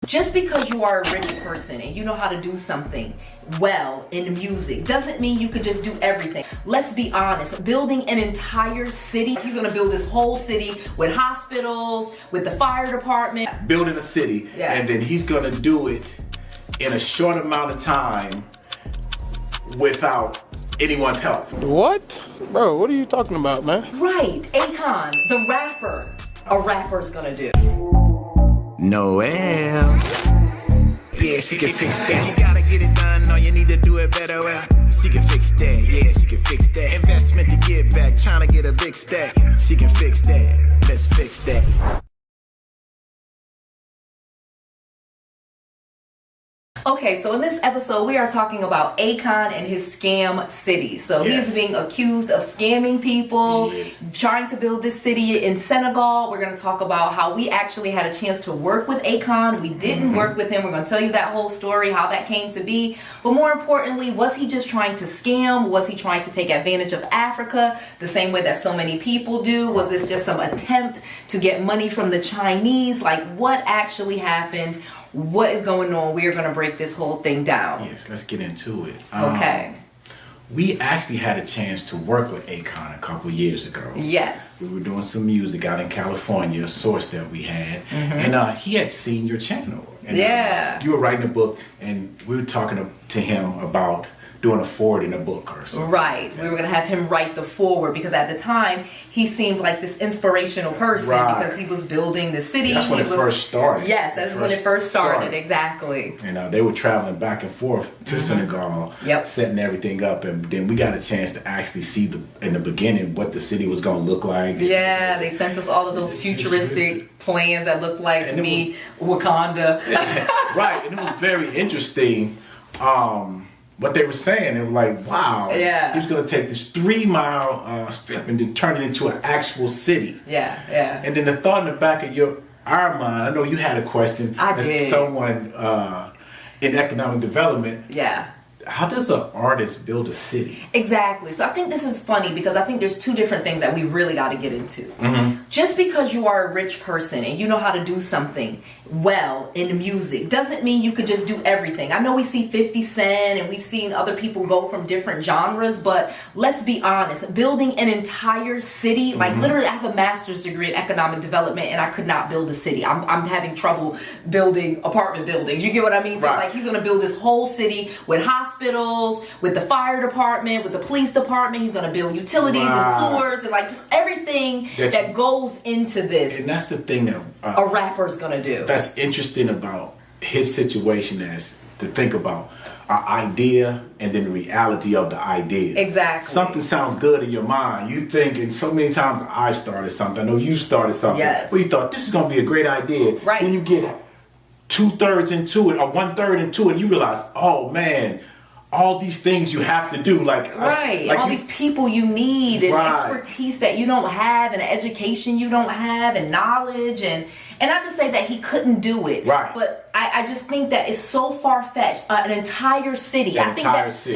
Just because you are a rich person and you know how to do something well in music doesn't mean you could just do everything. Let's be honest, building an entire city, he's gonna build this whole city with hospitals, with the fire department. Building a city, and then he's gonna do it in a short amount of time without anyone's help. What? Bro, what are you talking about, man? Right, Akon, the rapper. A rapper's gonna do. Noelle. Yeah, she can fix that. You gotta get it done, or you need to do it better. Well, she can fix that. Yeah, she can fix that. Investment to get back, trying to get a big stack. She can fix that. Let's fix that. Okay, so in this episode, we are talking about Akon and his scam city. So he's being accused of scamming people, trying to build this city in Senegal. We're going to talk about how we actually had a chance to work with Akon. We didn't work with him. We're going to tell you that whole story, how that came to be. But more importantly, was he just trying to scam? Was he trying to take advantage of Africa the same way that so many people do? Was this just some attempt to get money from the Chinese? Like, what actually happened? What is going on? We're going to break this whole thing down. Yes, let's get into it. Okay. We actually had a chance to work with Akon a couple years ago. Yes. We were doing some music out in California, a source that we had. And he had seen your channel. And, you were writing a book, and we were talking to him about doing a forward in a book or something. Right. We were going to have him write the forward because at the time he seemed like this inspirational person because he was building the city. That's when it first started. Yes, that's when it first started. Exactly. And they were traveling back and forth to Senegal, setting everything up. And then we got a chance to actually see in the beginning what the city was going to look like. Yeah, they sent us all of those futuristic plans that looked like, to me, Wakanda. Right. And it was very interesting. What they were saying, they were like, wow, he was going to take this 3-mile strip and then turn it into an actual city. Yeah. And then the thought in the back of our mind, I know you had a question. I did. As someone in economic development. Yeah. How does an artist build a city? Exactly. So I think this is funny because I think there's two different things that we really got to get into. Just because you are a rich person and you know how to do something well in music doesn't mean you could just do everything. I know we see 50 Cent and we've seen other people go from different genres, but let's be honest, building an entire city, like literally I have a master's degree in economic development and I could not build a city. I'm having trouble building apartment buildings. You get what I mean? So like he's going to build this whole city with hospitals, with the fire department, with the police department. He's going to build utilities and sewers and like just everything that goes into this. And that's the thing that a rapper's going to do. That's interesting about his situation is to think about our idea and then the reality of the idea. Exactly. Something sounds good in your mind. You think, and so many times I started something. I know you started something. Yes. But you thought this is going to be a great idea. Right. Then you get 2/3 into it or 1/3 into it, and you realize, oh man, all these things you have to do, all these people you need and expertise that you don't have and education you don't have and knowledge and not to say that he couldn't do it, but I just think that it's so far-fetched. An entire city. An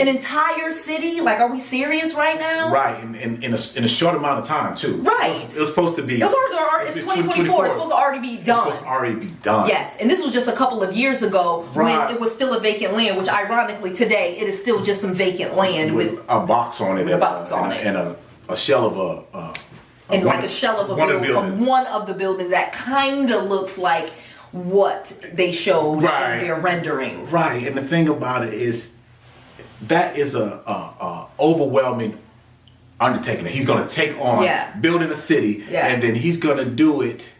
entire city. Like, are we serious right now? Right, in a short amount of time too. Right. It was supposed to be. It's 2024. It's supposed to already be done. It's supposed to already be done. Yes, and this was just a couple of years ago when it was still a vacant land. Which, ironically, today it is still just some vacant land with a box on it. With a box on it. And a shell of a shell of one of the buildings that kind of looks like what they showed in their renderings. Right, and the thing about it is that is a overwhelming undertaking that he's going to take on building a city, and then he's going to do it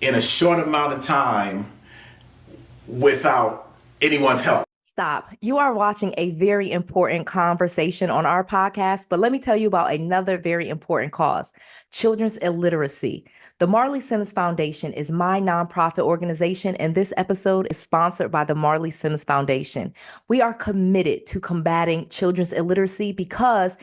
in a short amount of time without anyone's help. Stop. You are watching a very important conversation on our podcast, but let me tell you about another very important cause: children's illiteracy. The Marley Sims Foundation is my nonprofit organization, and this episode is sponsored by the Marley Sims Foundation. We are committed to combating children's illiteracy because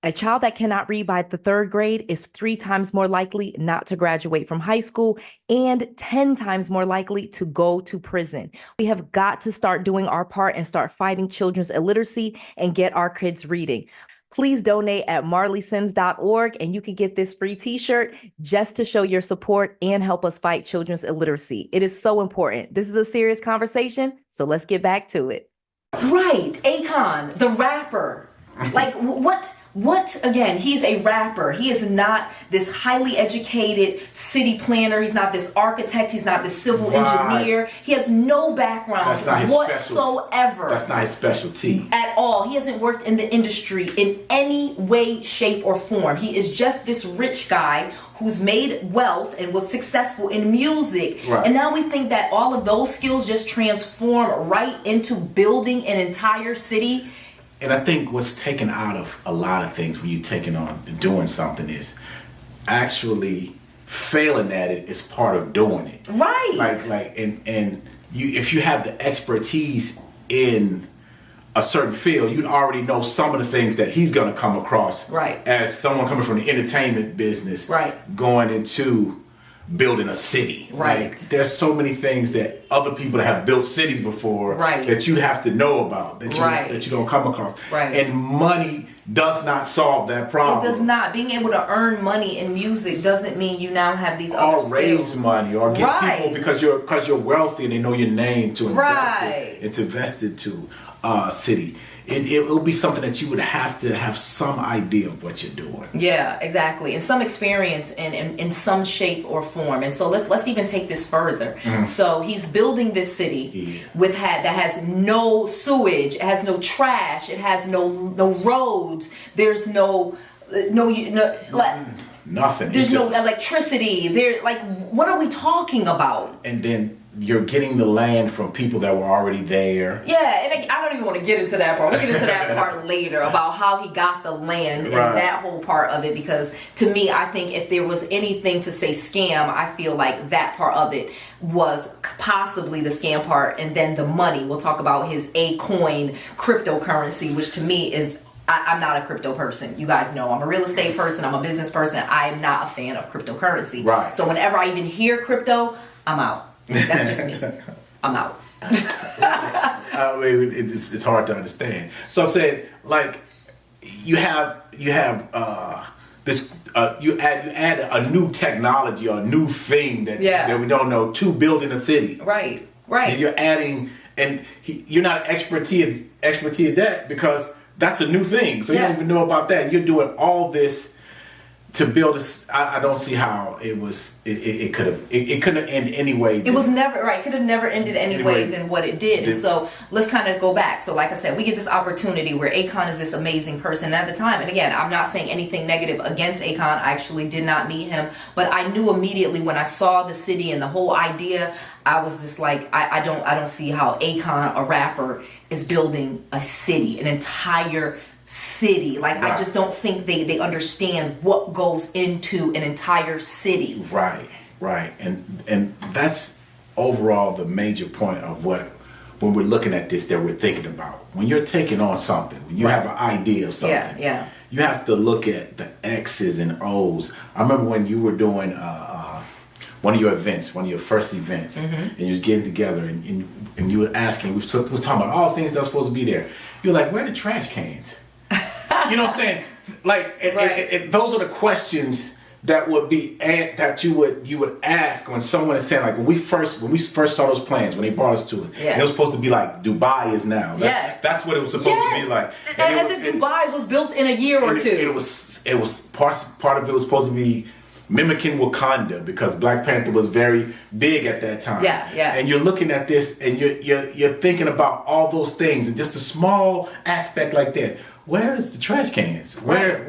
a child that cannot read by the 3rd grade is 3 times more likely not to graduate from high school and 10 times more likely to go to prison. We have got to start doing our part and start fighting children's illiteracy and get our kids reading. Please donate at marleysins.org and you can get this free t-shirt just to show your support and help us fight children's illiteracy. It is so important. This is a serious conversation, so let's get back to it. Right, Akon, the rapper. Like, what, again, he's a rapper. He is not this highly educated city planner. He's not this architect. He's not this civil engineer. He has no background whatsoever. That's not his specialty. At all. He hasn't worked in the industry in any way, shape, or form. He is just this rich guy who's made wealth and was successful in music. Right. And now we think that all of those skills just transform right into building an entire city. And I think what's taken out of a lot of things when you're taking on and doing something is actually failing at it is part of doing it. Right. And you, if you have the expertise in a certain field, you already know some of the things that he's going to come across. Right. As someone coming from the entertainment business. Right. Going into building a city. Right. Like, there's so many things that other people that have built cities before that you have to know about, that you don't come across. Right. And money does not solve that problem. It does not. Being able to earn money in music doesn't mean you now have these other skills. Or raise money or get people because you're wealthy and they know your name to invest into a city. It will be something that you would have to have some idea of what you're doing. Yeah, exactly. And some experience in some shape or form. And so let's even take this further. Mm-hmm. So he's building this city that has no sewage, it has no trash, it has no roads, there's no nothing. There's no electricity. What are we talking about? And then you're getting the land from people that were already there. Yeah, and I don't even want to get into that part. We'll get into that part later about how he got the land and that whole part of it, because to me, I think if there was anything to say scam, I feel like that part of it was possibly the scam part, and then the money. We'll talk about his Akoin cryptocurrency, which to me is, I'm not a crypto person. You guys know I'm a real estate person. I'm a business person. I am not a fan of cryptocurrency. Right. So whenever I even hear crypto, I'm out. That's just me. I'm out. It's hard to understand. So I'm saying, like, you have this. You add a new technology or a new thing that we don't know to building a city. Right. And you're adding, and you're not expertise at that because that's a new thing. So you don't even know about that. And you're doing all this to build I don't see how it was. It couldn't have ended anyway. It was never right. Could have never ended any way than what it did. And so let's kind of go back. So like I said, we get this opportunity where Akon is this amazing person at the time. And again, I'm not saying anything negative against Akon. I actually did not meet him, but I knew immediately when I saw the city and the whole idea. I was just like, I don't see how Akon, a rapper, is building a city, an entire city. I just don't think they understand what goes into an entire city. Right. And that's overall the major point of what, when we're looking at this, that we're thinking about. When you're taking on something, when you have an idea of something, you have to look at the X's and O's. I remember when you were doing one of your events, one of your first events, and you was getting together and you were asking, we was talking about all the things that are supposed to be there. You're like, where are the trash cans? You know what I'm saying? Like, and those are the questions that would be that you would ask when someone is saying, like, when we first saw those plans, when they brought us to it, and it was supposed to be like Dubai is now. That's what it was supposed to be like. And if Dubai was built in a year or two. It was part of it was supposed to be mimicking Wakanda because Black Panther was very big at that time. And you're looking at this and you're thinking about all those things and just a small aspect like that. Where is the trash cans? Where's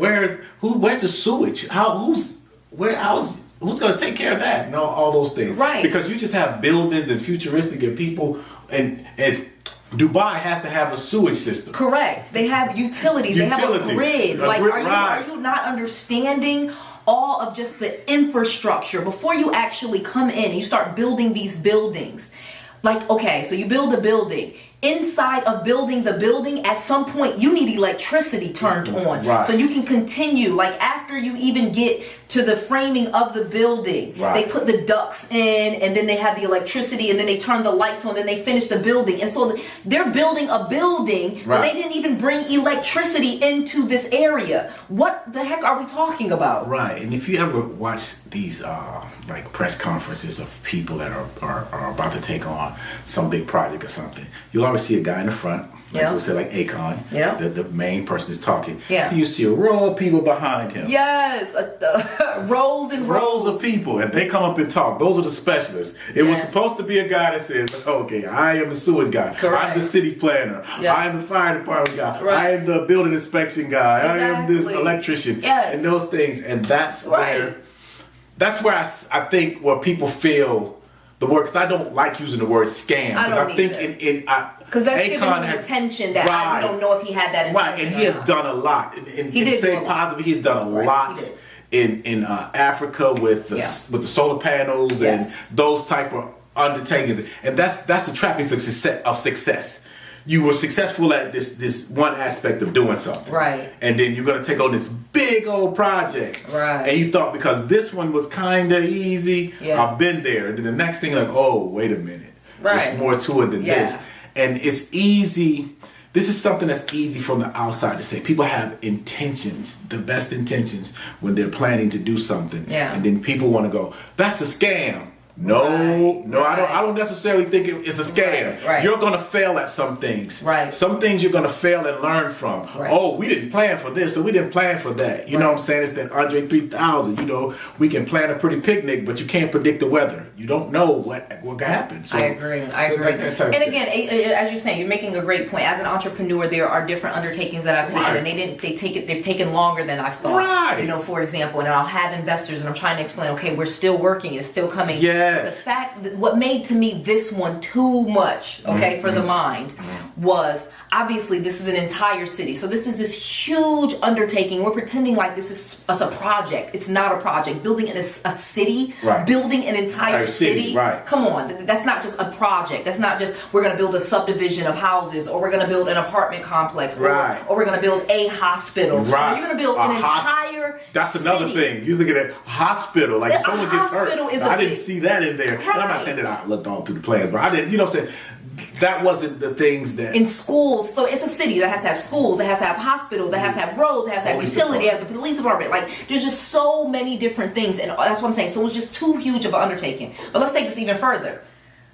the sewage? Who's going to take care of that? And all those things. Right. Because you just have buildings and futuristic and people and Dubai has to have a sewage system. Correct. They have utilities. They have a grid. Are you not understanding all of just the infrastructure before you actually come in and you start building these buildings? Like, okay, so you build a building. inside of building the building, at some point you need electricity turned on. Right. So you can continue. Like after you even get to the framing of the building, they put the ducts in, and then they have the electricity, and then they turn the lights on, and they finish the building. And so they're building a building, but they didn't even bring electricity into this area. What the heck are we talking about? Right. And if you ever watch these like press conferences of people that are about to take on some big project or something, you'll always see a guy in the front. Like we'll say like Akon, the main person is talking. Yeah. You see a row of people behind him. Yes, rows and rows of people, and they come up and talk. Those are the specialists. It was supposed to be a guy that says, okay, I am the sewage guy. Correct. I'm the city planner. I am the fire department guy. I am the building inspection guy. I am this electrician. And those things. And that's where I think where people feel the word, because I don't like using the word scam. I think because that's giving him the attention that I don't know if he had that intention. Right, and he has done a lot. And to say positive, he's done a lot in Africa with the solar panels and those type of undertakings. And that's the trappings of success. You were successful at this one aspect of doing something. Right. And then you're going to take on this big old project. Right. And you thought because this one was kind of easy, I've been there. And then the next thing, like, oh, wait a minute. Right. There's more to it than this. And it's easy. This is something that's easy from the outside to say. People have intentions, the best intentions when they're planning to do something. Yeah. And then people want to go, that's a scam. No, I don't necessarily think it's a scam. Right. You're going to fail at some things. Right. Some things you're going to fail and learn from. Right. Oh, we didn't plan for this, so we didn't plan for that. You know what I'm saying? It's that Andre 3000. You know, we can plan a pretty picnic, but you can't predict the weather. You don't know what can happen. So, I agree. And again, as you're saying, you're making a great point. As an entrepreneur, there are different undertakings that I've taken, and they've taken longer than I thought. Right. You know, for example, and I'll have investors, and I'm trying to explain. Okay, we're still working. It's still coming. Yeah. The fact that what made to me this one too much, for the mind, was obviously this is an entire city. So this is this huge undertaking. We're pretending like this is a project. It's not a project. Building in a city, building an entire city. Right. Come on, that's not just a project. That's not just we're going to build a subdivision of houses, or we're going to build an apartment complex, or we're going to build a hospital. Right. You're going to build an entire. That's another thing. You look at a hospital, like if someone gets hurt. I didn't see that in there. Right. And I'm not saying that I looked all through the plans, but I didn't. You know what I'm saying? That wasn't the things that in schools. So it's a city that has to have schools, it has to have hospitals, it has to have roads, it has to have utility, it has a police department. Like there's just so many different things, and that's what I'm saying. So it was just too huge of an undertaking. But let's take this even further.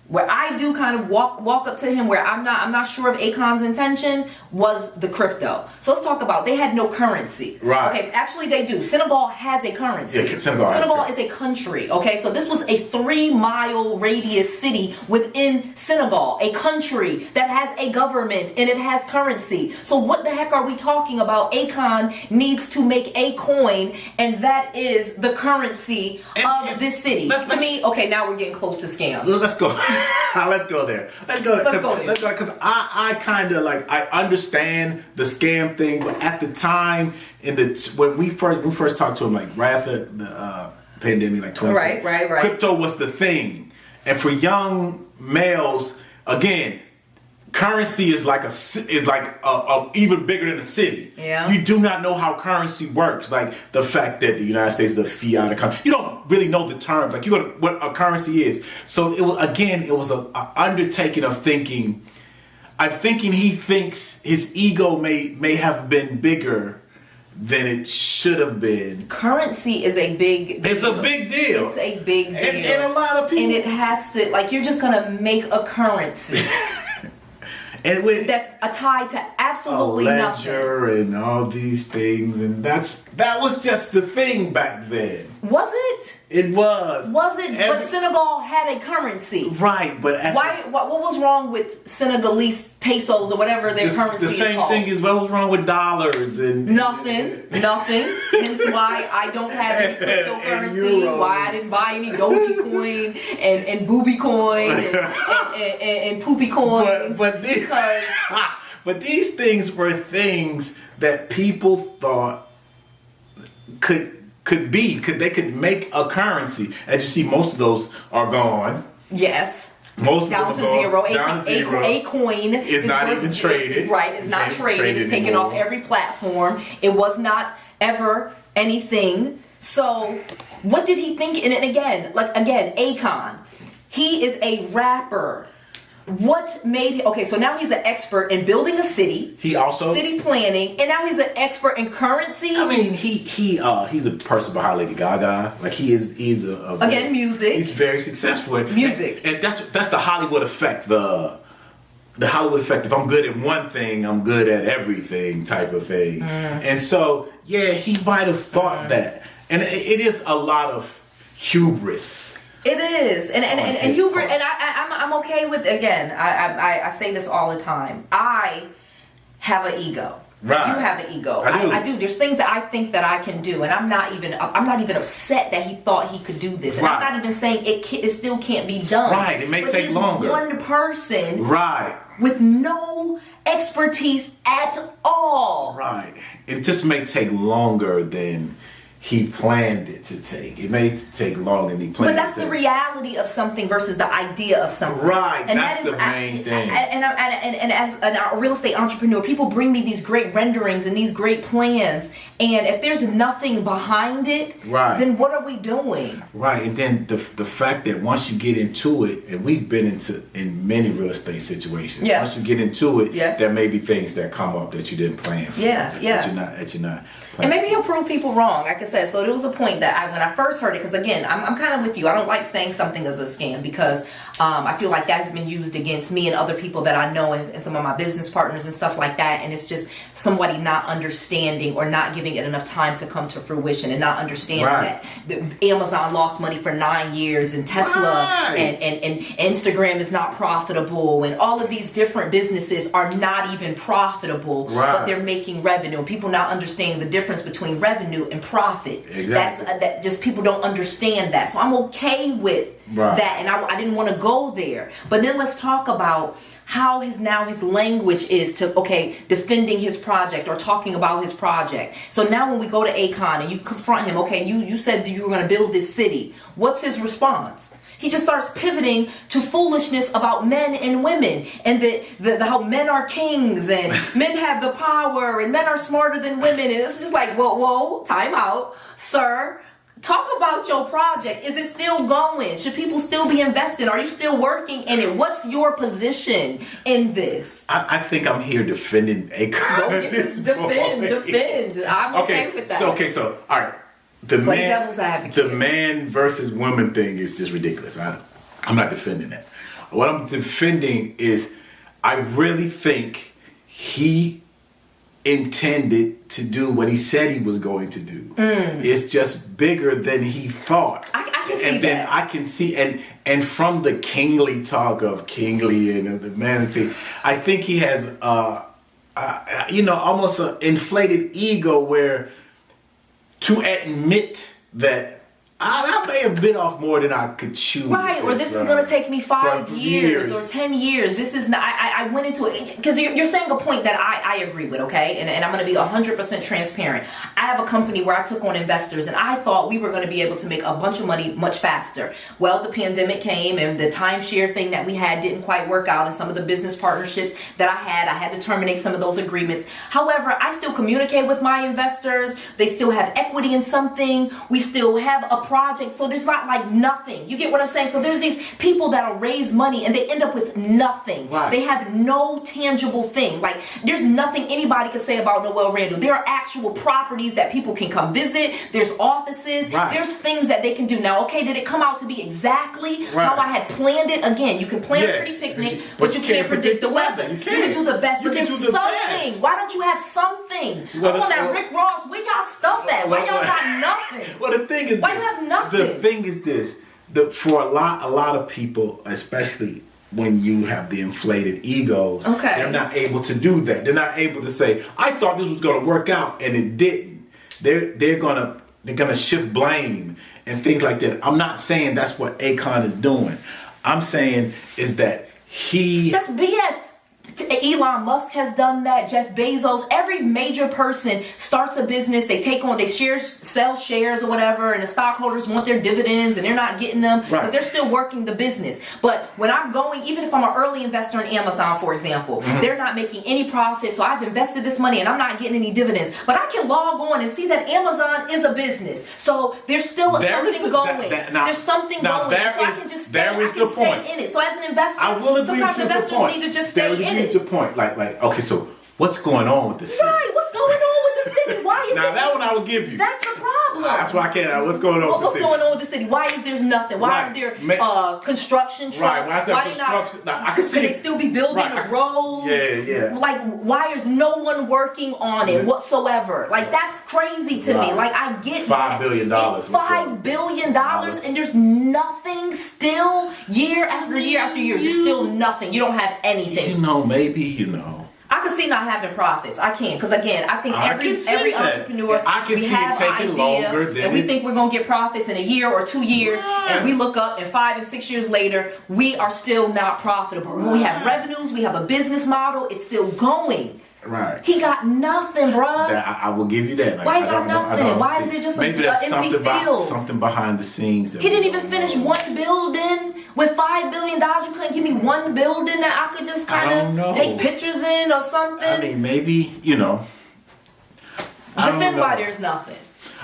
Where I do kind of walk up to him, where I'm not sure of Akon's intention, was the crypto. So let's talk about, they had no currency. Right. Okay, actually they do. Senegal has a currency. Yeah, Senegal is a country. Okay, so this was a 3-mile radius city within Senegal, a country that has a government and it has currency. So what the heck are we talking about? Akon needs to make a coin, and that is the currency of this city. To me, okay, now we're getting close to scam. Let's go. Let's go there. Because I kind of like, I understand the scam thing, but at the time when we first talked to him, like right after the pandemic, like 2020, right, crypto was the thing, and for young males, again, currency is like a even bigger than a city. Yeah. You do not know how currency works. Like the fact that the United States is the fiat economy. You don't really know the terms. Like what a currency is. So it was a undertaking of thinking. I'm thinking he thinks his ego may have been bigger than it should have been. Currency is a big deal. It's a big deal. It's a big deal. And a lot of people. And it has to, like, you're just going to make a currency. And that's tied to absolutely nothing. A ledger and all these things, and that was just the thing back then. Was it? It was. Was it? But Senegal had a currency. Right, but what was wrong with Senegalese pesos or whatever their currency is called? The same thing is what was wrong with dollars and nothing. Hence why I don't have any cryptocurrency. Why I didn't buy any Dogecoin and Booby coin and Poopy coin. But these things were things that people thought they could make a currency. As you see, most of those are gone. Yes. Most down of to them zero. down to zero. Akoin is not even traded. Right, it's not traded. It's taken anymore. off every platform. It was not ever anything. So what did he think? And again, Akon, he is a rapper. What made him, okay, so now he's an expert in building a city. He also city planning, and now he's an expert in currency. I mean, he's a person behind Lady Gaga. Like he's again, music. He's very successful in music, and that's the Hollywood effect. The Hollywood effect. If I'm good at one thing, I'm good at everything type of thing. And so, yeah, he might have thought that, and it is a lot of hubris. It is, and hubris, and I'm okay with. Again, I say this all the time. I have an ego. Right. You have an ego. I do. There's things that I think that I can do, and I'm not even upset that he thought he could do this. And I'm not even saying it still can't be done. Right. It may take longer. One person. Right. With no expertise at all. Right. It just may take longer than he planned it to take. It may take longer than he planned. But that's the reality of something versus the idea of something. Right. And that's the main thing. And as a real estate entrepreneur, people bring me these great renderings and these great plans. And if there's nothing behind it, then what are we doing? Right. And then the fact that once you get into it, and we've been in many real estate situations. Yes. Once you get into it, yes, there may be things that come up that you didn't plan for. Yeah. That you're not. And maybe he'll prove people wrong, like I said. So there was a point that when I first heard it, because again, I'm kind of with you. I don't like saying something is a scam because I feel like that has been used against me and other people that I know and some of my business partners and stuff like that. And it's just somebody not understanding or not giving it enough time to come to fruition and not understanding that Amazon lost money for 9 years and Tesla and Instagram is not profitable and all of these different businesses are not even profitable, but they're making revenue. People not understanding the difference between revenue and profit. Exactly. That just people don't understand that. So I'm okay with that, and I didn't want to go there. But then let's talk about how his language is to defending his project or talking about his project. So now when we go to Akon and you confront him, you said that you were going to build this city. What's his response? He just starts pivoting to foolishness about men and women and the how men are kings and men have the power and men are smarter than women. And it's just like, whoa, time out, sir. Talk about your project. Is it still going? Should people still be investing? Are you still working in it? What's your position in this? I think I'm here defending Akon. Defend. I'm okay with that. So all right. The man versus woman thing is just ridiculous. I'm not defending that. What I'm defending is I really think he intended to do what he said he was going to do. It's just bigger than he thought. I can see and then that. I can see and from the kingly talk of kingly and the man thing, I think he has almost an inflated ego where to admit that I may have bit off more than I could chew. Right, or this is going to take me 5 years or 10 years. This is not, I went into it, because you're saying a point that I agree with, okay? And I'm going to be 100% transparent. I have a company where I took on investors, and I thought we were going to be able to make a bunch of money much faster. Well, the pandemic came, and the timeshare thing that we had didn't quite work out, and some of the business partnerships that I had to terminate some of those agreements. However, I still communicate with my investors. They still have equity in something. We still have a project, so there's not like nothing. You get what I'm saying? So there's these people that'll raise money and they end up with nothing. Right. They have no tangible thing. Like there's nothing anybody can say about Noelle Randall. There are actual properties that people can come visit. There's offices. Right. There's things that they can do. Now, did it come out to be exactly how I had planned it? Again, you can plan a pretty picnic, but you can't predict the weather. You can do the best, but there's something. Best. Why don't you have something? Come on now, Rick Ross, where y'all stuff at? Why y'all got nothing? Well, the thing is, why you have nothing? The thing is this: for a lot of people, especially when you have the inflated egos, they're not able to do that. They're not able to say, "I thought this was going to work out, and it didn't." They're gonna shift blame and things like that. I'm not saying that's what Akon is doing. I'm saying is that that's BS. Elon Musk has done that. Jeff Bezos. Every major person starts a business. They sell shares or whatever, and the stockholders want their dividends, and they're not getting them because they're still working the business. But when I'm going, even if I'm an early investor in Amazon, for example, they're not making any profit. So I've invested this money and I'm not getting any dividends. But I can log on and see that Amazon is a business. So there's still something going. There's something going. So I can just stay in it. So as an investor, I will agree sometimes to the investors point. need to just stay in it. To point, like, okay, so what's going on with the city? Right, what's going on with the city? Why is now that one I will give you. That's a problem. That's why I can't. What's going on with the city? What's going on with the city? Why is there nothing? Why aren't there construction trucks? Right, why is there construction? I can see. Can they still be building the roads? Yeah. Like, why is no one working on it whatsoever? Like, that's crazy to me. Like, I get $5 billion. $5 billion, and there's nothing still year after year after year. Just still nothing. You don't have anything. Maybe. I can see not having profits. I can, because again, I think every entrepreneur, I can we see have it taking an idea, longer than and we think we're going to get profits in a year or 2 years, and we look up, and 5 and 6 years later, we are still not profitable. We have revenues, we have a business model, it's still going. Right. He got nothing, bruh. I will give you that. Like, why he got nothing? Why is it just maybe an empty field? Something behind the scenes. He didn't even finish one building with $5 billion. You couldn't give me one building that I could just kind of take pictures in or something. I mean, maybe, Defend why there's nothing.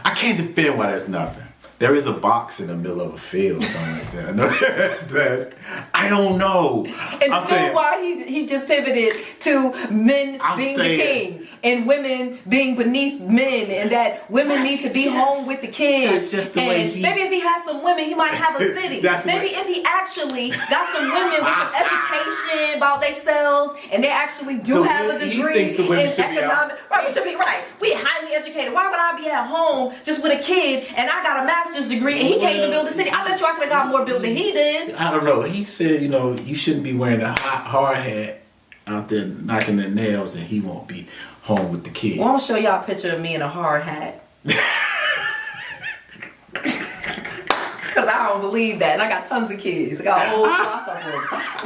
I can't defend why there's nothing. There is a box in the middle of a field, something like that. I know that's bad. I don't know. And defend why he just pivoted to men being the king and women being beneath men, and that women need to be home with the kids. That's just the way he... Maybe if he has some women, he might have a city. Maybe if he actually got some women with some education about themselves, and they actually do have a degree in economics. Right, we should be right. We highly educated. Why would I be at home just with a kid, and I got a master's degree, and he can't even build a city? I bet you I could have got more built than he did. I don't know. He said, you shouldn't be wearing a hard hat out there knocking the nails, and he won't be home with the kids. Well, I'm gonna show y'all a picture of me in a hard hat. Because I don't believe that. And I got tons of kids. I got a whole flock of them.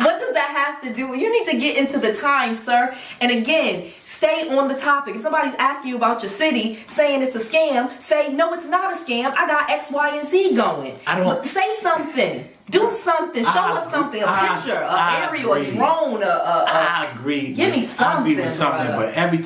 What does that have to do? You need to get into the times, sir. And again, stay on the topic. If somebody's asking you about your city, saying it's a scam, say, no, it's not a scam. I got X, Y, and Z going. Say something. Do something. Show us something. A picture, an aerial, a drone. I agree. Give me something. I agree with something, but every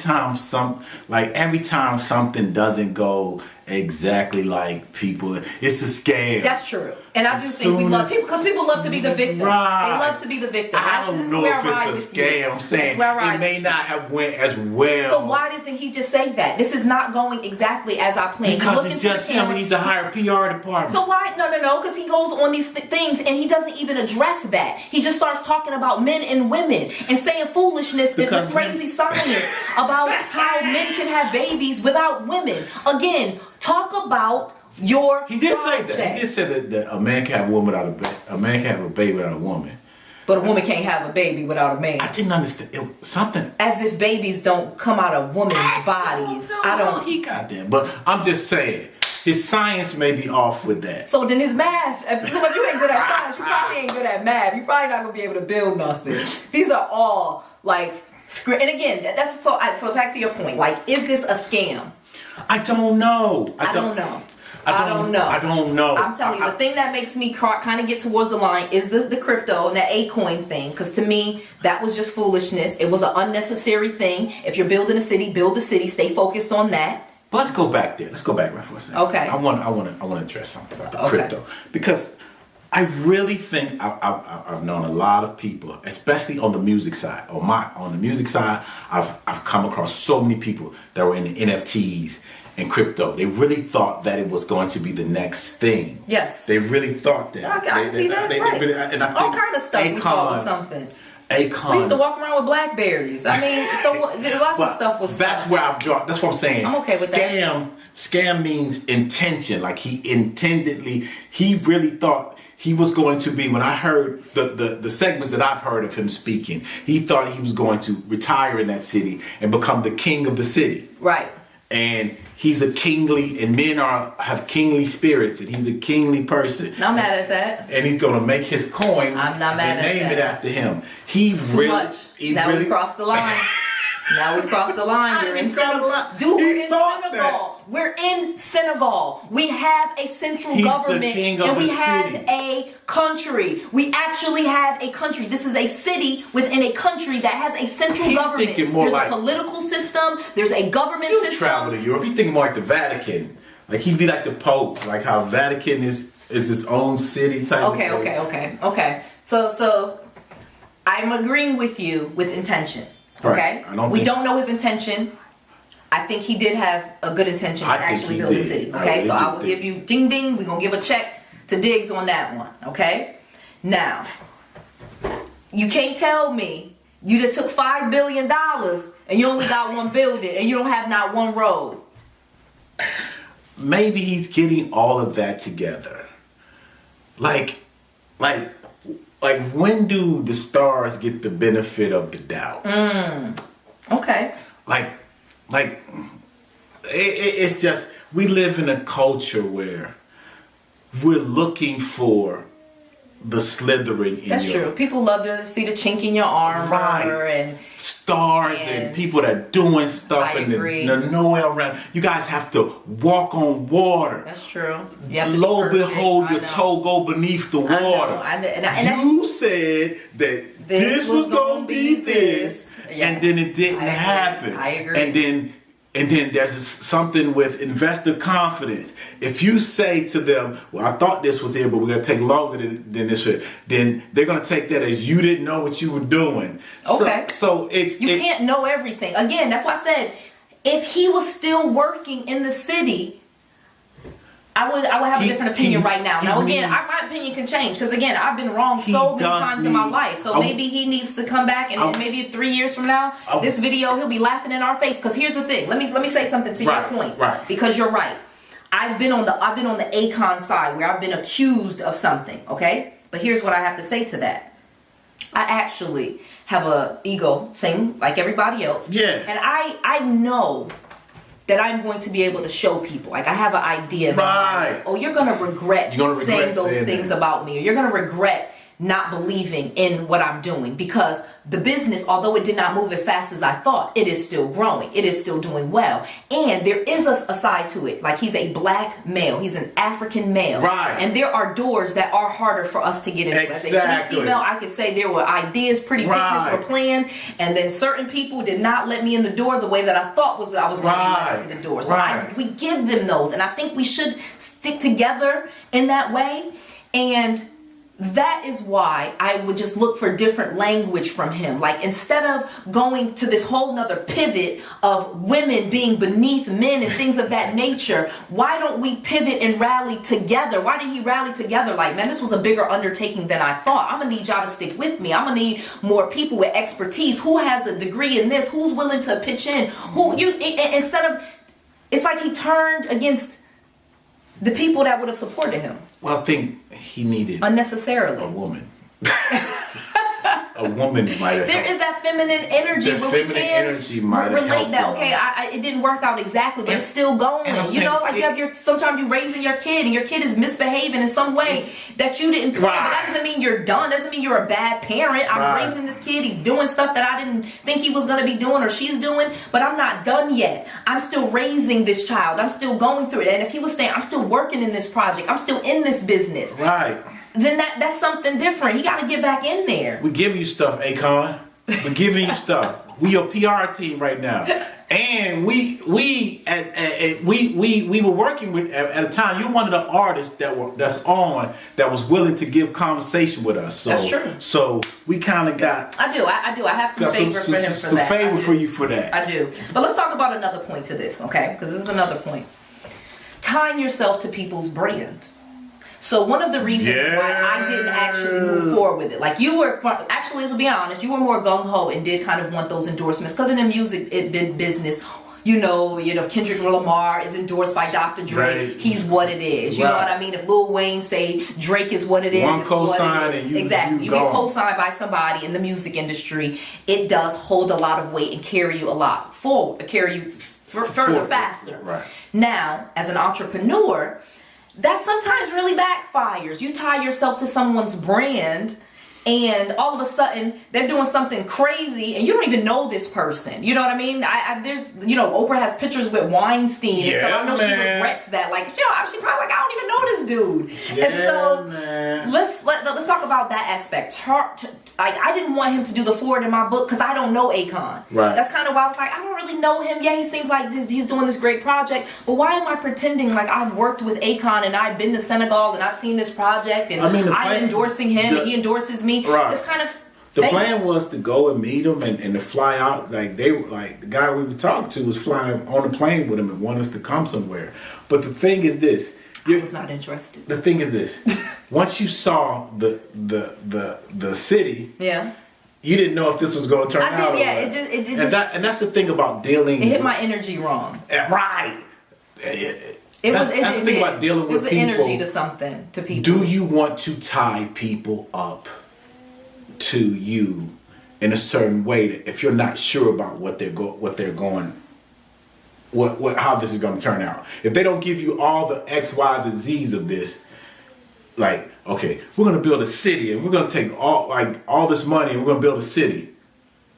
time something doesn't go exactly like people, it's a scam. That's true. And I do think we love people because people love to be the victim. Right. They love to be the victim. I don't know if it's a scam. I'm saying it may not have went as well. So why doesn't he just say that? This is not going exactly as I planned. Because it's just him. He needs to hire a PR department. So why? No. Because he goes on these things and he doesn't even address that. He just starts talking about men and women and saying foolishness and the crazy science about how men can have babies without women. Again, talk about your He did project. say that. He did say that a man can have a woman without a baby. A man can have a baby without a woman. But a woman can't have a baby without a man. I didn't understand. Something. As if babies don't come out of women's bodies. I don't. He got that. But I'm just saying, his science may be off with that. So then his math, if you ain't good at science, you probably ain't good at math. You probably not going to be able to build nothing. These are all like script. And again, that's so back to your point. Like, is this a scam? I don't know. I don't know. I don't know. I'm telling you, the thing that makes me kind of get towards the line is the crypto and the Akoin thing. Because to me, that was just foolishness. It was an unnecessary thing. If you're building a city, build a city. Stay focused on that. But let's go back there. Let's go back right for a second. Okay. I want to address something about the crypto, because I really think I've known a lot of people, especially on the music side. On the music side, I've come across so many people that were in the NFTs and crypto. They really thought that it was going to be the next thing. Yes. They really thought that. I see that. Right. Really, and I think all kind of stuff we thought was something. Akon. We used to walk around with Blackberries. I mean, so lots of stuff was. That's where I've drawn. That's what I'm saying. I'm okay with that. Scam means intention. Like he really thought he was going to be. When I heard the segments that I've heard of him speaking, he thought he was going to retire in that city and become the king of the city. Right. and he's a kingly, and men have kingly spirits, and he's a kingly person. Not mad at that. And he's gonna make his coin. I'm not mad at that. And name it after him. He Too really. much. Now we crossed the line. Now we crossed the line. We're in Senegal. We're in Senegal. We have a central government, and we have a country. We actually have a country. This is a city within a country that has a central government. There's a political system. There's a government system. He'll travel to Europe. He's thinking more like the Vatican. Like he'd be like the Pope. Like how Vatican is its own city type. Okay. So I'm agreeing with you with intention. Okay, right. We don't know his intention. I think he did have a good intention to actually build the city. Okay, so I will give you ding ding. We're gonna give a check to Diggs on that one. Okay, now you can't tell me you just took $5 billion and you only got one building and you don't have not one road. Maybe he's getting all of that together. Like when do the stars get the benefit of the doubt? Okay. Like it's just, we live in a culture where we're looking for the slithering in That's true. People love to see the chink in your armor and stars and people that are doing stuff. I agree. The Noelle Randall. You guys have to walk on water. That's true. Lo behold, your toe go beneath the water. You said that this was going to be this, and then it didn't happen. I agree. And then there's something with investor confidence. If you say to them, well, I thought this was here, but we're going to take longer than this, then they're going to take that as you didn't know what you were doing. Okay. So you can't know everything. Again, that's why I said, if he was still working in the city, I would have a different opinion right now. Now, again, my opinion can change because, again, I've been wrong so many times in my life. So maybe he needs to come back and maybe 3 years from now, this video, he'll be laughing in our face. Because here's the thing. Let me say something to your point. Right. Because you're right. I've been on the Akon side where I've been accused of something. Okay. But here's what I have to say to that. I actually have a ego, same like everybody else. Yeah. And I know that I'm going to be able to show people. Like, I have an idea. Right. Oh, you're going to regret saying those things about me. Or you're going to regret not believing in what I'm doing. Because the business, although it did not move as fast as I thought, it is still growing. It is still doing well. And there is a side to it. Like, he's a black male. He's an African male. Right. And there are doors that are harder for us to get into. Exactly. As a female, I could say there were ideas, pretty pictures were planned. And then certain people did not let me in the door the way that I thought I was going to be let into the door. So we give them those. And I think we should stick together in that way. And that is why I would just look for different language from him. Like, instead of going to this whole nother pivot of women being beneath men and things of that nature, why don't we pivot and rally together? Why didn't he rally together? Like, man, this was a bigger undertaking than I thought. I'm gonna need y'all to stick with me. I'm gonna need more people with expertise. Who has a degree in this? Who's willing to pitch in? Instead of, it's like he turned against the people that would have supported him. Well, I think he needed unnecessarily a woman. A woman might have. There is that feminine energy. The feminine energy might have relate that. Okay, it didn't work out exactly, but it's still going. You know, like sometimes you're raising your kid, and your kid is misbehaving in some way that you didn't plan. But that doesn't mean you're done. Doesn't mean you're a bad parent. I'm raising this kid. He's doing stuff that I didn't think he was going to be doing or she's doing, but I'm not done yet. I'm still raising this child. I'm still going through it. And if he was saying, I'm still working in this project, I'm still in this business. Right. Then that's something different. He got to get back in there. We give you stuff, Akon. We're giving you stuff. We your PR team right now, and we were working with at a time. You're one of the artists that was willing to give conversation with us. So, that's true. So we kind of got. I do. I have some favor for him for that. Some favor for you for that. I do. But let's talk about another point to this, okay? Because this is another point. Tying yourself to people's brand. So one of the reasons why I didn't actually move forward with it, like you were, actually, to be honest, you were more gung-ho and did kind of want those endorsements. Because in the music business, you know, Kendrick Lamar is endorsed by Dr. Dre. Right. He's what it is. You know what I mean? If Lil Wayne say Drake is what it is, one cosign and you get co-signed by somebody in the music industry, it does hold a lot of weight and carry you further faster. Right. Now, as an entrepreneur, that sometimes really backfires. You tie yourself to someone's brand, and all of a sudden they're doing something crazy and you don't even know this person. You know what I mean? There's, Oprah has pictures with Weinstein and stuff. I know she regrets that. Like, she probably like, I don't even know this dude. Yeah, and so man. let's talk about that aspect. I didn't want him to do the forward in my book because I don't know Akon. Right. That's kind of why I was like, I don't really know him. Yeah, he seems like he's doing this great project, but why am I pretending like I've worked with Akon and I've been to Senegal and I've seen this project and I'm endorsing him and he endorses me? Right. It's kind of the plan was to go and meet him and to fly out. Like they were like the guy we were talking to was flying on the plane with him and wanted us to come somewhere. But the thing is this. I was not interested. The thing is this. Once you saw the city, yeah, you didn't know if this was going to turn out. I did, yeah. It did. And that's the thing about dealing. It hit my energy wrong. Right. That's the thing about dealing with people. It was energy to something, to people. Do you want to tie people up to you in a certain way that if you're not sure about what they're going, how this is going to turn out? If they don't give you all the X, Y's, and Z's of this, like, okay, we're going to build a city and we're going to take all this money and we're going to build a city,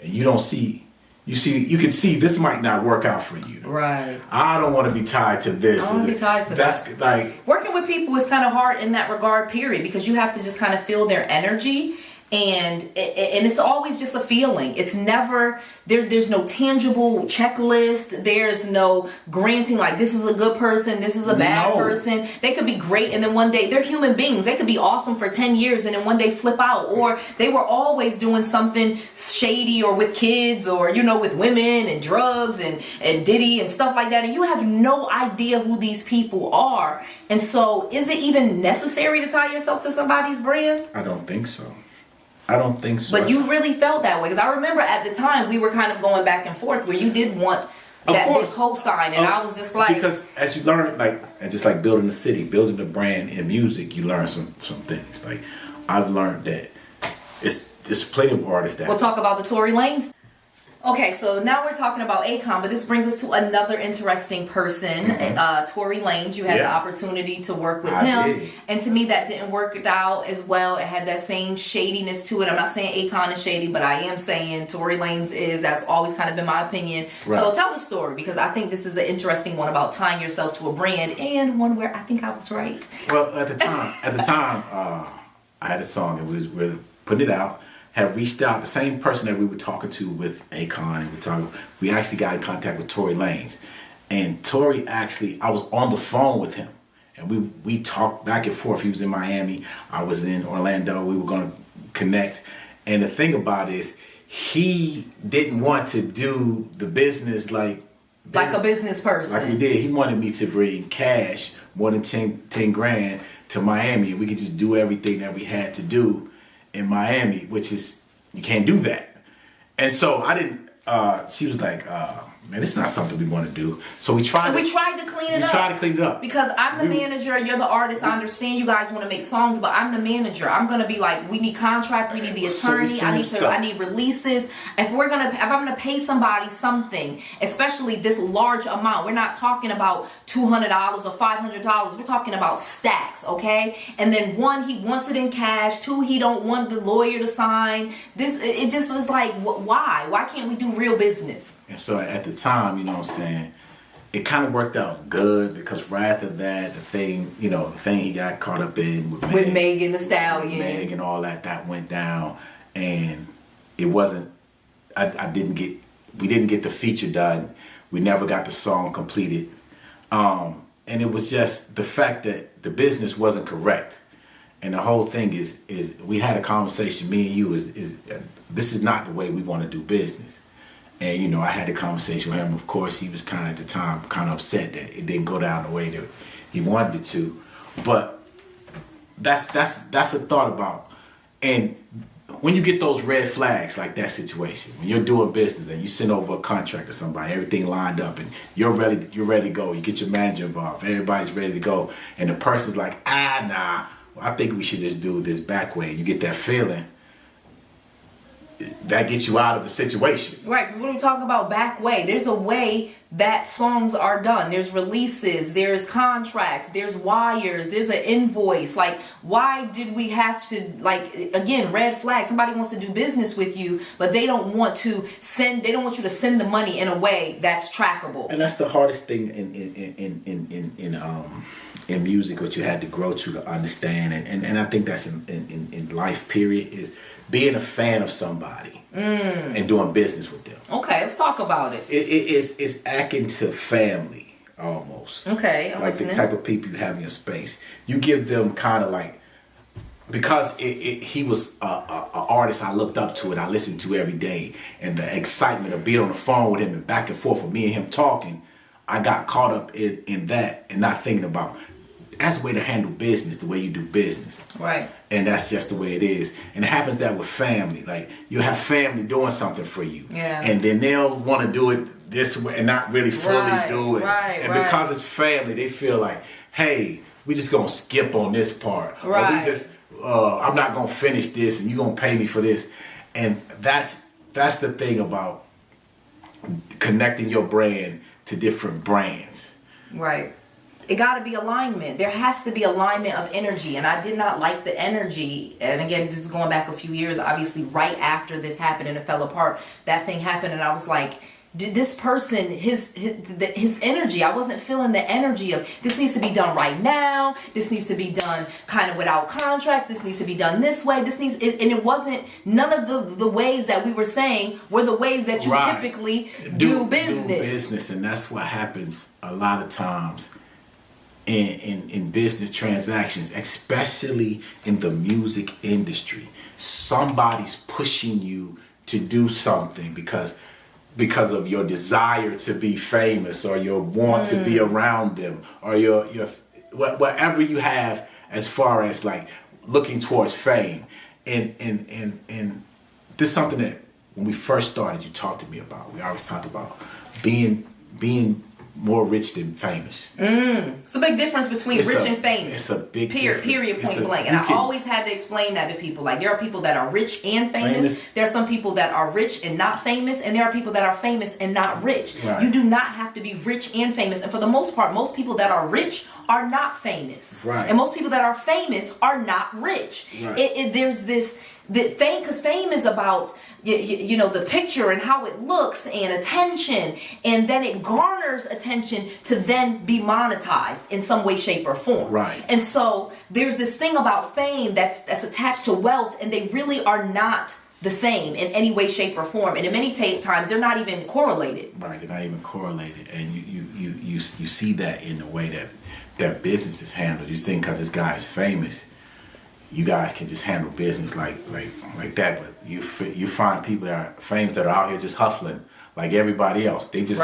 and you can see this might not work out for you. Right. I don't want to be tied to this. I don't want to be tied to that. That's like working with people is kind of hard in that regard, period, because you have to just kind of feel their energy. And it's always just a feeling. It's never there's no tangible checklist. There's no granting like this is a good person, this is a bad person. They could be great and then one day they're human beings. They could be awesome for 10 years and then one day flip out, or they were always doing something shady or with kids or with women and drugs and Diddy and stuff like that, and you have no idea who these people are. And so is it even necessary to tie yourself to somebody's brand? I don't think so. But you really felt that way, because I remember at the time we were kind of going back and forth where you did want that big cosign, and I was just like, because as you learn, and just like building a city, building a brand in music, you learn some things. Like I've learned that there's plenty of artists that we'll talk about the Tory Lanez. Okay, so now we're talking about Akon, but this brings us to another interesting person, Tory Lanez. You had the opportunity to work with him, and to me that didn't work out as well. It had that same shadiness to it. I'm not saying Akon is shady, but I am saying Tory Lanez is. That's always kind of been my opinion. Right. So tell the story, because I think this is an interesting one about tying yourself to a brand, and one where I think I was right. Well, at the time, I had a song and we were putting it out. Had reached out, the same person that we were talking to with Akon, and we actually got in contact with Tory Lanez. And Tory actually, I was on the phone with him, and we talked back and forth. He was in Miami, I was in Orlando, we were going to connect. And the thing about it is, he didn't want to do the business like a business person. Like we did. He wanted me to bring cash, more than 10 grand to Miami, and we could just do everything that we had to do in Miami, which is, you can't do that. And so I didn't, she was like, man, it's not something we want to do. So we tried to clean it up. Because I'm the manager, you're the artist. I understand you guys want to make songs, but I'm the manager. I'm going to be like, we need contract, we need the attorney, I need releases. If I'm going to pay somebody something, especially this large amount, we're not talking about $200 or $500. We're talking about stacks, okay? And then one, he wants it in cash. Two, he don't want the lawyer to sign. It just was like, why? Why can't we do real business? And so at the time, it kind of worked out good, because right after that, the thing he got caught up in with Megan Thee Stallion, Meg and all that went down, and it wasn't. We didn't get the feature done. We never got the song completed, and it was just the fact that the business wasn't correct. And the whole thing is we had a conversation, me and you, is this is not the way we want to do business. And, I had a conversation with him. Of course, he was kind of, at the time, kind of upset that it didn't go down the way that he wanted it to. But that's a thought about. And when you get those red flags like that situation, when you're doing business and you send over a contract to somebody, everything lined up, and you're ready to go. You get your manager involved. Everybody's ready to go. And the person's like, nah, I think we should just do this back way. You get that feeling. that gets you out of the situation. Right, because when we talk about back way, there's a way that songs are done. There's releases, there's contracts, there's wires, there's an invoice. Like, why did we have to, like, again, red flag. Somebody wants to do business with you, but they don't want you to send the money in a way that's trackable. And that's the hardest thing in music, what you had to grow to understand, and I think that's in life, period, is being a fan of somebody and doing business with them. Okay, let's talk about it. It's acting to family almost. Okay, I'm like listening. The type of people you have in your space. You give them kind of like, because he was a artist I looked up to and I listened to every day, and the excitement of being on the phone with him and back and forth with me and him talking, I got caught up in that and not thinking about that's the way to handle business, the way you do business. Right. And that's just the way it is. And it happens that with family. Like, you have family doing something for you. Yeah. And then they'll want to do it this way and not really fully do it. Right, and because it's family, they feel like, hey, we just going to skip on this part. Right. Or we just, I'm not going to finish this and you're going to pay me for this. And that's the thing about connecting your brand to different brands. Right. It got to be alignment. There has to be alignment of energy. And I did not like the energy. And again, this is going back a few years, obviously, right after this happened and it fell apart. That thing happened and I was like, this person, his energy, I wasn't feeling the energy of this needs to be done right now. This needs to be done kind of without contracts. This needs to be done this way. And it wasn't, none of the ways that we were saying were the ways that you typically do business. Do business. And that's what happens a lot of times in business transactions, especially in the music industry. Somebody's pushing you to do something because of your desire to be famous or your want to be around them or your whatever you have as far as like looking towards fame. And this is something that when we first started, you talked to me about. We always talked about being more rich than famous. It's a big difference between rich and famous. It's a big period, point blank. And I always had to explain that to people. Like, there are people that are rich and famous. There are some people that are rich and not famous. And there are people that are famous and not rich. Right. You do not have to be rich and famous. And for the most part, most people that are rich are not famous. Right. And most people that are famous are not rich. Right. There's this... fame, because fame is about you know, the picture and how it looks and attention, and then it garners attention to then be monetized in some way, shape, or form. Right. And so there's this thing about fame that's attached to wealth, and they really are not the same in any way, shape, or form. And in many times, they're not even correlated. Right, they're not even correlated, and you see that in the way that their business is handled. You think because this guy is famous, you guys can just handle business like that, but you find people that are famous that are out here just hustling like everybody else. They just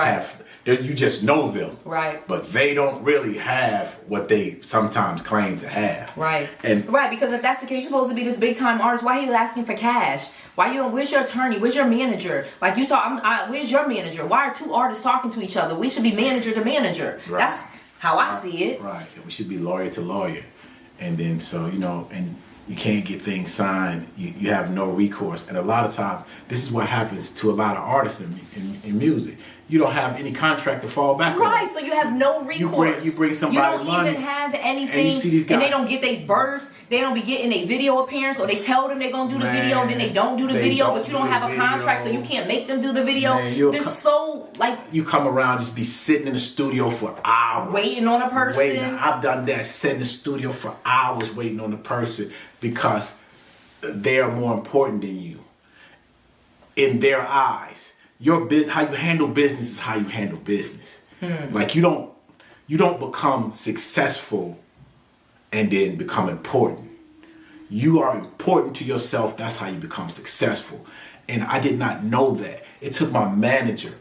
you just know them, right? But they don't really have what they sometimes claim to have, right? And because if that's the case, you're supposed to be this big time artist. Why are you asking for cash? Why you? Where's your attorney? Where's your manager? Like you talk, where's your manager? Why are two artists talking to each other? We should be manager to manager. Right. That's how I see it. Right. We should be lawyer to lawyer. And then, so, you know, and you can't get things signed. You have no recourse. And a lot of times, this is what happens to a lot of artists in music. You don't have any contract to fall back on. Right, so you have no recourse. You bring somebody money. You don't even have anything. And you see these guys. And they don't get their verse. They don't be getting a video appearance, or they tell them they're going to do the video, then they don't do the video, but you don't have a contract, so you can't make them do the video. They're so, like... You come around, just be sitting in the studio for hours. Waiting on a person. I've done that, sitting in the studio for hours waiting on a person because they are more important than you. In their eyes. How you handle business is how you handle business. Like, you don't become successful and then become important. You are important to yourself. That's how you become successful. And I did not know that. It took my manager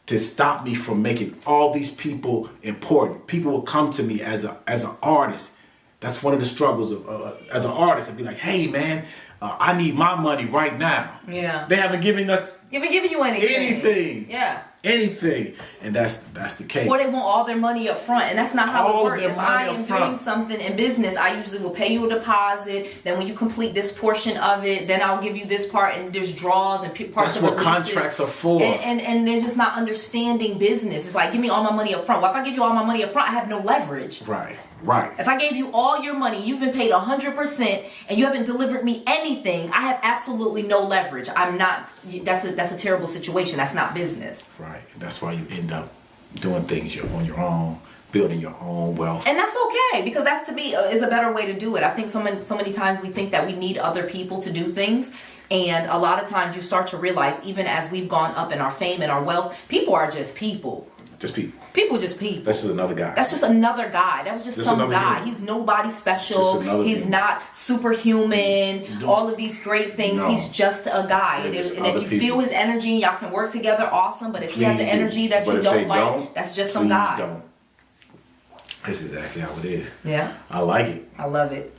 to stop me from making all these people important. People will come to me as an artist. That's one of the struggles of as an artist. I'd be like, hey man, I need my money right now. Yeah. They haven't given us giving you anything. Anything. Yeah. anything, and that's the case. Or they want all their money up front, and that's not how all it works. If I am doing something in business, I usually will pay you a deposit. Then when you complete this portion of it, then I'll give you this part, and there's draws and parts that's of what contracts are for. And they're just not understanding business. It's like, give me all my money up front. Well, if I give you all my money up front, I have no leverage. Right. If I gave you all your money, you've been paid 100%, and you haven't delivered me anything, I have absolutely no leverage. I'm not. That's a terrible situation. That's not business. Right. That's why you end up doing things on your own, building your own wealth. And that's okay, because that's, to me, is a better way to do it. I think so many times we think that we need other people to do things. And a lot of times you start to realize, even as we've gone up in our fame and our wealth, people are just people. Just people. People just people. That's just another guy. That's just another guy. That was just some guy. Human. He's nobody special. He's human. Not superhuman. All of these great things. No. He's just a guy. And if you feel his energy and y'all can work together, awesome. But if he has the energy that you don't like, that's just some guy. Don't. This is exactly how it is. Yeah. I like it. I love it.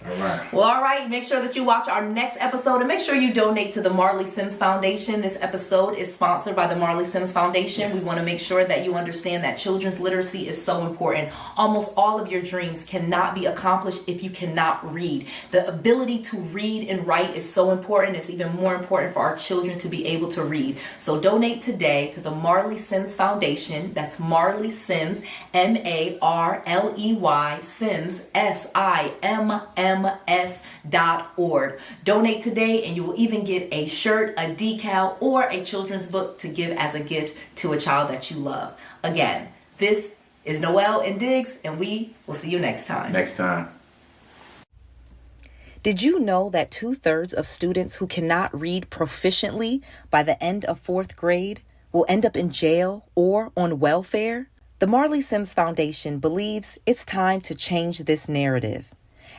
All right. Well, all right. Make sure that you watch our next episode, and make sure you donate to the Marley Sims Foundation. This episode is sponsored by the Marley Sims Foundation. Yes. We want to make sure that you understand that children's literacy is so important. Almost all of your dreams cannot be accomplished if you cannot read. The ability to read and write is so important. It's even more important for our children to be able to read. So donate today to the Marley Sims Foundation. That's Marley Sims, MARLEY Sims, SIMMS.org. Donate today, and you will even get a shirt, a decal, or a children's book to give as a gift to a child that you love. Again, this is Noelle and Diggs, and we will see you next time. Did you know that 2/3 of students who cannot read proficiently by the end of 4th grade will end up in jail or on welfare? The Marley Sims Foundation believes it's time to change this narrative.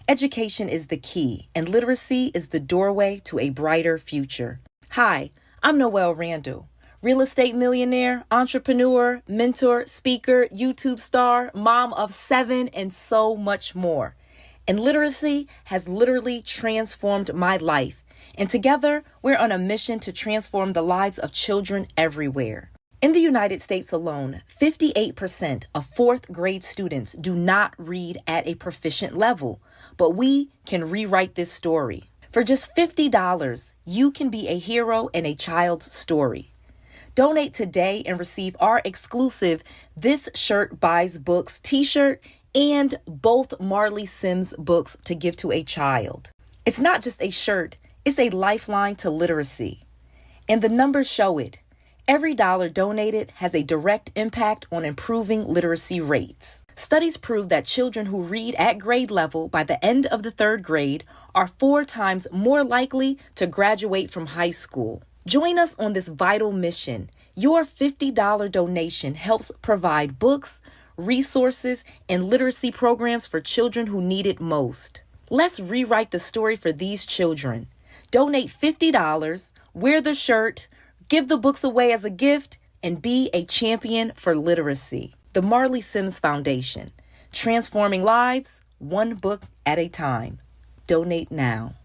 Education is the key, and literacy is the doorway to a brighter future. Hi, I'm Noelle Randall, real estate millionaire, entrepreneur, mentor, speaker, YouTube star, mom of 7, and so much more. And literacy has literally transformed my life. And together, we're on a mission to transform the lives of children everywhere. In the United States alone, 58% of 4th grade students do not read at a proficient level. But we can rewrite this story. For just $50, you can be a hero in a child's story. Donate today and receive our exclusive This Shirt Buys Books t-shirt and both Marley Sims books to give to a child. It's not just a shirt, it's a lifeline to literacy. And the numbers show it. Every dollar donated has a direct impact on improving literacy rates. Studies prove that children who read at grade level by the end of the 3rd grade are 4 times more likely to graduate from high school. Join us on this vital mission. Your $50 donation helps provide books, resources, and literacy programs for children who need it most. Let's rewrite the story for these children. Donate $50, wear the shirt, give the books away as a gift, and be a champion for literacy. The Marley Sims Foundation, transforming lives, one book at a time. Donate now.